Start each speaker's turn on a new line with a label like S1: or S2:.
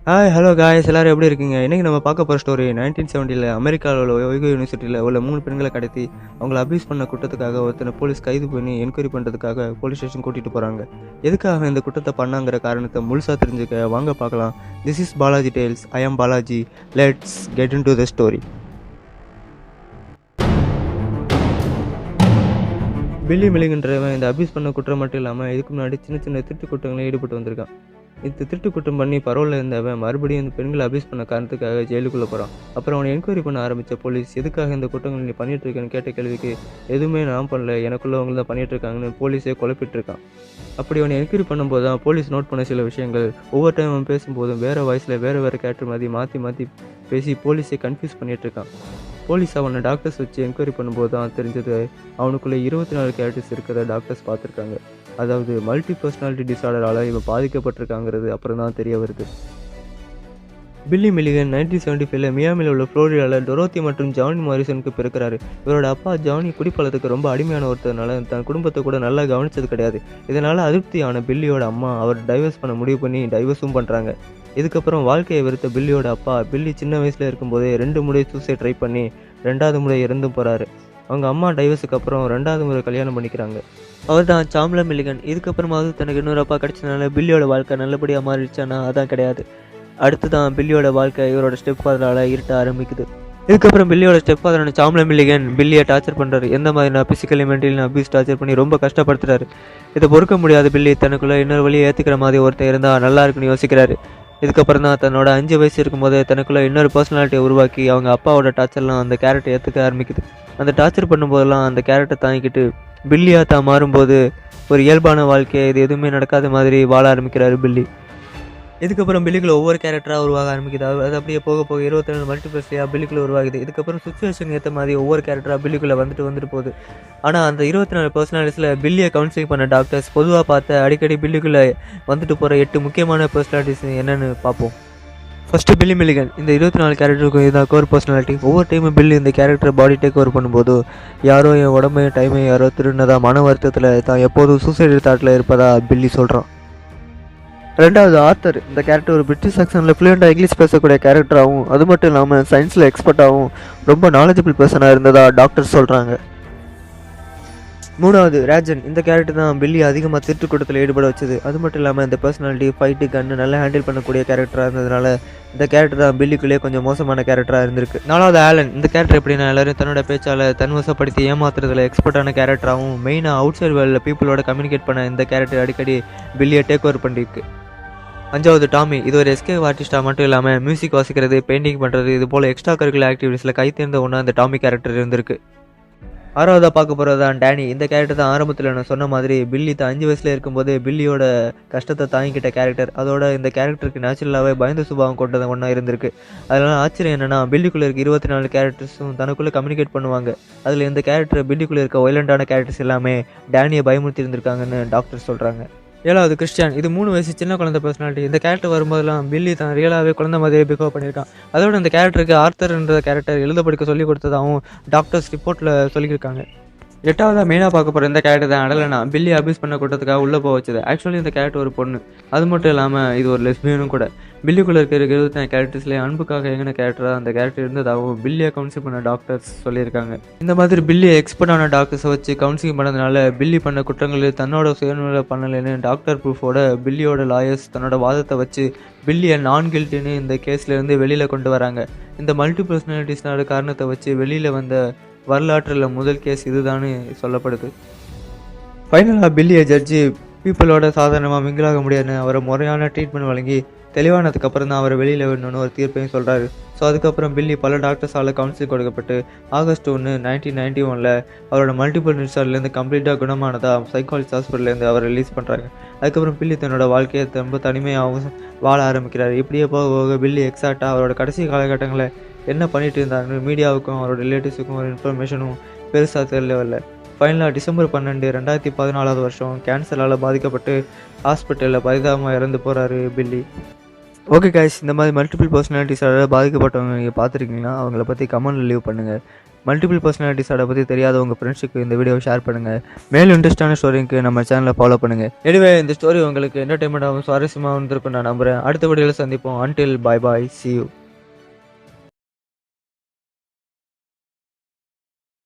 S1: Hello guys, எல்லாரும் எப்படி இருக்கீங்க? இன்றைக்கி நம்ம பார்க்க போகிற ஸ்டோரி 1970 அமெரிக்காவில் உள்ள ஒய்கோ யூனிவர்சிட்டியில் உள்ள 3 பெண்களை கடத்தி அவங்கள அபியூஸ் பண்ண குற்றத்துக்காக ஒருத்தனை போலீஸ் கைது பண்ணி என்கொயரி பண்ணுறதுக்காக போலீஸ் ஸ்டேஷன் கூட்டிகிட்டு போகிறாங்க. எதுக்காக இந்த குற்றத்தை பண்ணாங்கிற காரணத்தை முழுசாக தெரிஞ்சுக்க வாங்க பார்க்கலாம். This is Balaji tales. I am Balaji. Let's get in to the story. Billy மில்லிகன்றவன் இந்த அபியூஸ் பண்ண குற்றம் மட்டும் இல்லாமல் இதுக்கு முன்னாடி சின்ன சின்ன திருட்டு குற்றங்களில் ஈடுபட்டு வந்திருக்கான். இந்த திருட்டு குற்றம் பண்ணி பரவாயில்ல இருந்தவன் மறுபடியும் இந்த பெண்களை அபியூஸ் பண்ண காரணத்துக்காக ஜெயிலுக்குள்ளே போகிறான். அப்புறம் அவனை என்கொயரி பண்ண ஆரம்பித்த போலீஸ் எதுக்காக இந்த குற்றங்கள் நீ பண்ணிட்டு இருக்கேன்னு கேட்ட கேள்விக்கு எதுவுமே நான் பண்ணல, எனக்குள்ளவங்க தான் பண்ணிட்டு இருக்காங்கன்னு போலீஸே குழப்பிட்டு இருக்கான். அப்படி அவனை என்கொயரி பண்ணும்போது தான் போலீஸ் நோட் பண்ண சில விஷயங்கள். ஒவ்வொரு டைம் அவன் பேசும்போதும் வேறு வாய்ஸில் வேறு கேரக்டர் மாதிரி மாற்றி பேசி போலீஸை கன்ஃபியூஸ் பண்ணிட்டு இருக்கான். போலீஸ் அவனை டாக்டர்ஸ் வச்சு என்கொயரி பண்ணும்போது தான் தெரிஞ்சது அவனுக்குள்ளே 24 கேரக்டர்ஸ் இருக்கிறத டாக்டர்ஸ் பார்த்துருக்காங்க. அதாவது மல்டி பர்சனாலிட்டி டிஸார்டரால் இவன் பாதிக்கப்பட்டிருக்காங்கிறது அப்புறம் தான் தெரிய வருது. பில்லி மில்லிகன் 1975 மியாமியில் உள்ள ஃப்ளோரிடாவில் டொரோத்தி மற்றும் ஜானி மாரிசனுக்கு பிறக்கிறாரு. இவரோட அப்பா ஜானி குடிப்பழத்துக்கு ரொம்ப அடிமையான ஒருத்ததுனால தன் குடும்பத்தை கூட நல்லா கவனிச்சது கிடையாது. இதனால் அதிருப்தியான பில்லியோட அம்மா அவர் டைவர்ஸ் பண்ண முடிவு பண்ணி டைவர்ஸும் பண்ணுறாங்க. இதுக்கப்புறம் வாழ்க்கையை வெறுத்த பில்லியோட அப்பா பில்லி சின்ன வயசில் இருக்கும்போதே 2 முறை சூசைட் ட்ரை பண்ணி 2வது முறை இறந்தும் போகிறாரு. அவங்க அம்மா டைவர்ஸுக்கு அப்புறம் 2வது முறை கல்யாணம் பண்ணிக்கிறாங்க. அவர் தான் சாம்லா மில்லிகன். இதுக்கப்புறமாவது தனக்கு இன்னொரு அப்பா கிடைச்சதுனால பில்லியோட வாழ்க்கை நல்லபடியாக மாறிடுச்சானா அதான் கிடையாது. அடுத்து தான் பில்லியோட வாழ்க்கை இவரோட ஸ்டெப் ஃபாதரால் இருட்ட ஆரம்பிக்குது. இதுக்கப்புறம் பில்லியோட ஸ்டெப் ஃபாதரான சாம்லா மில்லிகன் பில்லியை டார்ச்சர் பண்ணுறாரு. எந்த மாதிரினா பிசிக்கலி மென்டலி அபியூஸ் டார்ச்சர் பண்ணி ரொம்ப கஷ்டப்படுத்துறாரு. இதை பொறுக்க முடியாத பில்லி தனக்குள்ளே இன்னொரு வழியை ஏற்றுக்கிற மாதிரி ஒருத்தர் இருந்தால் நல்லா இருக்குன்னு யோசிக்கிறாரு. இதுக்கப்புறம் தான் தன்னோட 5 வயசு இருக்கும்போது தனக்குள்ளே இன்னொரு பர்சனாலிட்டியை உருவாக்கி அவங்க அப்பாவோட டார்ச்சர்லாம் அந்த கேரக்டர் ஏற்றுக்க ஆரம்பிக்குது. அந்த டார்ச்சர் பண்ணும்போதெல்லாம் அந்த கேரக்டர் தாங்கிக்கிட்டு பில்லியாக தான் மாறும்போது ஒரு இயல்பான வாழ்க்கையை இது எதுவுமே நடக்காத மாதிரி வாழ ஆரம்பிக்கிறாரு பில்லி. இதுக்கப்புறம் பில்லிக்குள்ள ஒவ்வொரு கேரக்டராக உருவாக ஆரம்பிக்குது. அது அப்படியே போக 22 மல்டிபிளஸியாக பில்லிக்குள்ளே உருவாகுது. இதுக்கப்புறம் சுச்சுவேஷன் ஏற்ற மாதிரி ஒவ்வொரு கேரக்டராக பில்லிக்குள்ளே வந்துட்டு போகுது. ஆனால் அந்த 24 பர்சனாலிட்டிஸில் பில்லியை கவுன்சிலிங் பண்ண டாக்டர்ஸ் பொதுவாக பார்த்த அடிக்கடி பில்லிக்குள்ளே வந்துட்டு போகிற 8 முக்கியமான பர்சனாலிட்டிஸ் என்னென்னு பார்ப்போம். ஃபஸ்ட்டு பில்லி மில்லிகன். இந்த 24 கேரக்டருக்கும் இதுதான் கோர் பர்சனாலிட்டி. ஒவ்வொரு டைமும் பில்லி இந்த கேரக்டர் பாடி டேக் ஓவர் பண்ணும்போது யாரோ என் உடம்பையும் டைமையும் யாரோ திருடினதா மன வருத்தத்தில் தான் எப்போதும் சூசைடு தாட்டில் இருப்பதா பில்லி சொல்கிறான். 2வது ஆர்த்தர். இந்த கேரக்டர் ஒரு பிரிட்டிஷ் ஆக்சனில் ஃப்ளூயண்டாக இங்கிலீஷ் பேசக்கூடிய கேரக்டராகவும் அது மட்டும் இல்லாமல் சயின்ஸில் எக்ஸ்பர்ட்டாகவும் ரொம்ப நாலேஜபிள் பர்சனாக இருந்ததா டாக்டர் சொல்கிறாங்க. 3வது ரேஜன். இந்த கேரக்டர் தான் பில்லி அதிகமாக திருட்டு கூட்டத்தில் ஈடுபட வச்சது. அது மட்டும் இல்லாமல் இந்த பர்சனாலிட்டி ஃபைட்டு கன்னு நல்லா ஹேண்டில் பண்ணக்கூடிய கேரக்டராக இருந்ததுனால இந்த கேரக்டர் தான் பில்லிக்குள்ளேயே கொஞ்சம் மோசமான கேரக்டராக இருந்திருக்கு. 4வது ஆலன். இந்த கேரக்டர் எப்படின்னா எல்லாரும் தன்னோட பேச்சால் தன்வசப்படுத்தி ஏமாத்துறதுல எக்ஸ்பர்ட்டான கேரக்டராகவும் மெயினாக அவுட் சைட் வேர்ல்டில் பீப்புளோட கம்யூனிகேட் பண்ண இந்த கேரக்டர் அடிக்கடி பில்லியை டேக் ஓவர் பண்ணியிருக்கு. 5வது டாமி. இது ஒரு எஸ்கேப் ஆர்டிஸ்டாக மட்டும் இல்லாமல் மியூசிக் வாசிக்கிறது, பெயிண்டிங் பண்ணுறது, இது போல் எக்ஸ்ட்ரா கரிக்குலர் ஆக்டிவிட்டீஸில் கை தேர்ந்த ஒன்றா இந்த டாமி கேரக்டர் இருந்திருக்கு. 6வதாக பார்க்க போகிறது தான் டேனி. இந்த கேரக்டர் தான் ஆரம்பத்தில் நான் சொன்ன மாதிரி பில்லி தான் 5 வயசில் இருக்கும்போது பில்லியோட கஷ்டத்தை தாங்கிக்கிட்ட கேரக்டர். அதோட இந்த கேரக்டருக்கு நேச்சுரலாகவே பயந்த சுபாவம் கொண்டது ஒன்றா இருந்திருக்கு. அதனால் ஆச்சரியம் என்னென்னா பில்லிக்குள்ளே இருக்க 24 கேரக்டர்ஸும் தனக்குள்ளே கம்யூனிகேட் பண்ணுவாங்க. அதில் இந்த கேரக்டர் பில்லிக்குள்ளே இருக்க வைலண்டான கேரக்டர்ஸ் எல்லாமே டேனியை பயமுறுத்தி இருந்திருக்காங்கன்னு டாக்டர் சொல்கிறாங்க. 7வது கிறிஸ்டியன். இது 3 வயசு சின்ன குழந்தை பர்சனாலிட்டி. இந்த கேரக்டர் வரும்போதெல்லாம் பில்லி தான் ரியலாகவே குழந்தை மாதிரியே பிஹேவ் பண்ணியிருக்கான். அதோட இந்த கேரக்டருக்கு ஆர்த்தர்ன்ற கேரக்டர் எழுத படிக்க சொல்லி கொடுத்ததாகவும் டாக்டர்ஸ் ரிப்போர்ட்டில் சொல்லியிருக்காங்க. 8வதாக மெயினாக பார்க்க போகிற இந்த கேரக்டர் தான் அடலனா. பில்லி அபியூஸ் பண்ண கூட்டத்துக்காக உள்ளே போக வச்சது. ஆக்சுவலி இந்த கேரக்டர் ஒரு பொண்ணு. அது மட்டும் இல்லாமல் இது ஒரு லெஸ்பியனும் கூட. பில்லிக்குள்ளே இருக்கிற 24 கேரக்டர்ஸ்லேயே அன்புக்காக எங்கின கேரக்டராக அந்த கேரக்டர் இருந்ததாகவும் பில்லியை கவுன்சில் பண்ண டாக்டர்ஸ் சொல்லியிருக்காங்க. இந்த மாதிரி பில்லியை எக்ஸ்பர்ட்டான டாக்டர்ஸை வச்சு கவுன்சிலிங் பண்ணதுனால பில்லி பண்ண குற்றங்களில் தன்னோட சுயநல பண்ணலைன்னு டாக்டர் ப்ரூஃபோட பில்லியோட லாயர்ஸ் தன்னோட வாதத்தை வச்சு பில்லியை நான் கில்ட்டின்னு இந்த கேஸ்லேருந்து வெளியில் கொண்டு வராங்க. இந்த மல்டி பர்சனாலிட்டிஸ்னோட காரணத்தை வச்சு வெளியில் வந்த வரலாற்றில் முதல் கேஸ் இதுதான்னு சொல்லப்படுது. ஃபைனலாக பில்லியை ஜட்ஜி பீப்புளோட சாதாரணமாக மிங்கிளாக முடியாதுன்னு அவரை முறையான ட்ரீட்மெண்ட் வழங்கி தெளிவானதுக்கப்புறம் தான் அவரை வெளியில் விடணுன்னு ஒரு தீர்ப்பையும் சொல்கிறாரு. ஸோ அதுக்கப்புறம் பில்லி பல டாக்டர்ஸால் கவுன்சிலிங் கொடுக்கப்பட்டு August 1, 1991 அவரோட மல்டிபிள் டிஸார்டர்லேருந்து கம்ப்ளீட்டாக குணமானதாக சைக்காலஜிஸ்ட் ஹாஸ்பிட்டல்லேருந்து அவர் ரிலீஸ் பண்ணுறாங்க. அதுக்கப்புறம் பில்லி தன்னோட வாழ்க்கையை ரொம்ப தனிமையாகவும் வாழ ஆரம்பிக்கிறார். இப்படியே போக பில்லி எக்ஸாக்டாக அவரோட கடைசி காலகட்டங்களில் என்ன பண்ணிட்டு இருந்தாருன்னு மீடியாவுக்கும் அவரோட ரிலேட்டிவ்ஸுக்கும் ஒரு இன்ஃபர்மேஷனும் பெருசாக தெரியல. ஃபைனலாக December 12, 2014 கேன்சரால் பாதிக்கப்பட்டு ஹாஸ்பிட்டலில் பரிதாபமாக இறந்து போகிறாரு பில்லி. ஓகே கைஸ், இந்த மாதிரி மல்டிபிள் பர்சனாலிட்டிஸால் பாதிக்கப்பட்டவங்க நீங்கள் பார்த்துருக்கீங்கன்னா அவங்கள பற்றி கமெண்ட்டில் லீவ் பண்ணுங்கள். மல்டிபிள் பர்சனாலிட்டி டிஸார்டரை பற்றி தெரியாத உங்கள் ஃப்ரெண்ட்ஸுக்கு இந்த வீடியோவை ஷேர் பண்ணுங்கள். மேலும் இன்ட்ரெஸ்டான ஸ்டோரிக்கு நம்ம சேனலை ஃபாலோ பண்ணுங்கள். எனிவே இந்த ஸ்டோரி உங்களுக்கு என்டர்டைன்மெண்ட்டாகவும் சுவாரஸ்யமாக இருந்திருக்கும் நான் நம்புகிறேன். அடுத்த வீடியோவில் சந்திப்போம். Until bye bye, see you.